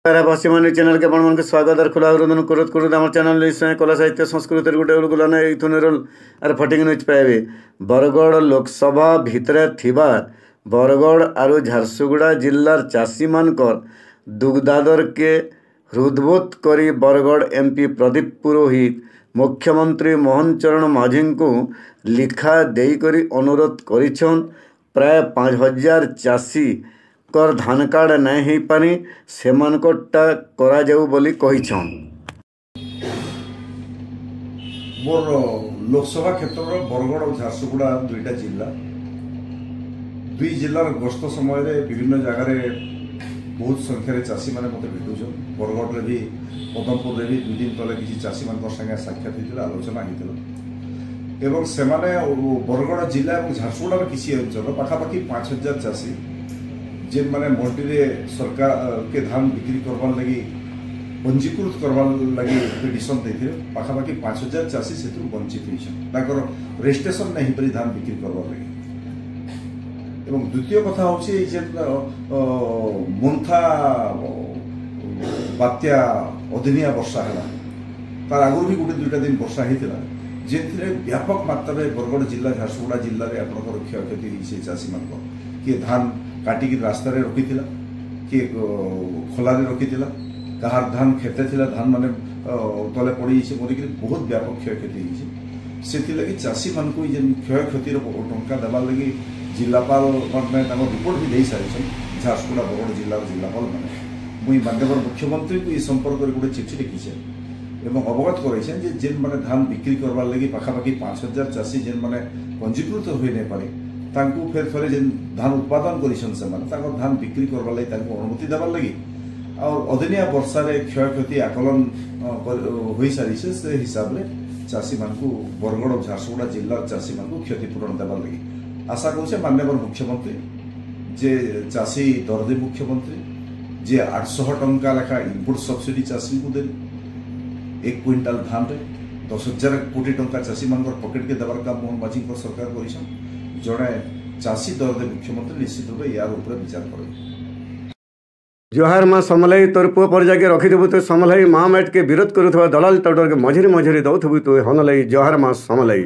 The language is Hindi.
पश्चिम चैनल के आपण मन स्वागत और खुला अभिनंदन करत करत आम चैनल कला साहित्य संस्कृति गोटे गुलाना इथुनरल आर फटिंग न्यूज पाइबे। बरगढ़ लोकसभा भितर थिबा बरगढ़ आरु झारसुगुड़ा जिल्लार चाषी मानकर दुग्धादर के हृदबोध करी बरगढ़ एमपी प्रदीप पुरोहित मुख्यमंत्री मोहन चरण माझी को लिखा देई करी अनुरोध करिछन। प्राय 5000 चाषी कर धान कार्ड नहीं हो पानी सेमानकटा करा जाऊ बोली कहिछन। मोर लोकसभा क्षेत्र बरगढ़ और झारसुगुड़ा दुईटा जिला दुई जिलार गस्त समय रे विभिन्न जगार बहुत संख्यार चाषी मैंने मत भेटुछन। बरगढ़ भी पदमपुर भी 2 दिन तले किसी चाषी मान संगे साक्षात होता आलोचना होता एवं से बरगढ़ जिला और झारसुगुड़ा किसी अंचल पाखापाखि 5000 चाषी जेन माने मंडी रे सरकार के धान बिक्री करवार लगी पंजीकृत करवार लगी पिटिशन देते पाखापाखि 5000 चाषी से वंचित होकर रजिस्ट्रेशन नहीं परी धान बिक्री करवार लगी। एवं द्वितीय कथा हूँ मंथा बात्या अदिनिया वर्षा है तार आगुरी भी गोटे 2टा दिन वर्षा होता जे व्यापक मात्रा बरगढ़ जिला झारसुगुड़ा जिले में आपंकर क्षयक्षति चाषी मान किए धान काटिकी रास्तार रखी किए खोलार रखी कहार धान खेते धान माने तले पड़ी मरिक बहुत व्यापक क्षयक्षति से चाषी मान को क्षयक्षति टंका देवार लगी जिलापाल मैंने रिपोर्ट भी दे सारी झारसुगुड़ा बरगढ़ जिलार जिलापाल मैंने मुई माननीय मुख्यमंत्री को ये संपर्क में गोटे चिठी लिखी एवं अवगत कराइछे जे जेन माने धान बिक्री करवार लगी पाखापाखि 5000 चाषी जेन माने पंजीकृत हो नहीं पारे तांकु फेर थरे जेन धान उत्पादन करिसन से माने तांको धान बिक्री करवार लगी तांको अनुमति देवार लगी और अदिनिया वर्षा रे क्षयक्षति आकलन होई सारी से हिसाब रे चाषी मान को बरगढ़ और झारसुगुड़ा जिला चाषी मान को क्षतिपूरण देवार लगी आशा करूछे माननीय मुख्यमंत्री जे चाषी दर्दी मुख्यमंत्री जे 800 टंका लेखा इनपुट सब्सिडी चाषी को दे 1 क्विंटाल धान रे 10,000 कोटी टंका चाषी मान पकेट के देवार काम मोहन माझी सरकार करिसन। जड़े चाषी दर्दी मुख्यमंत्री निश्चित रूप यार ऊपर विचार करें। जोहार माँ समलाई तोर पुआ पर जाके रखिदेबु तो समलाई महामेट के विरोध करुवा दलाल टाउटर के मझिरे मझिरे दौथबु तो हनलाई जोहार माँ समलाई।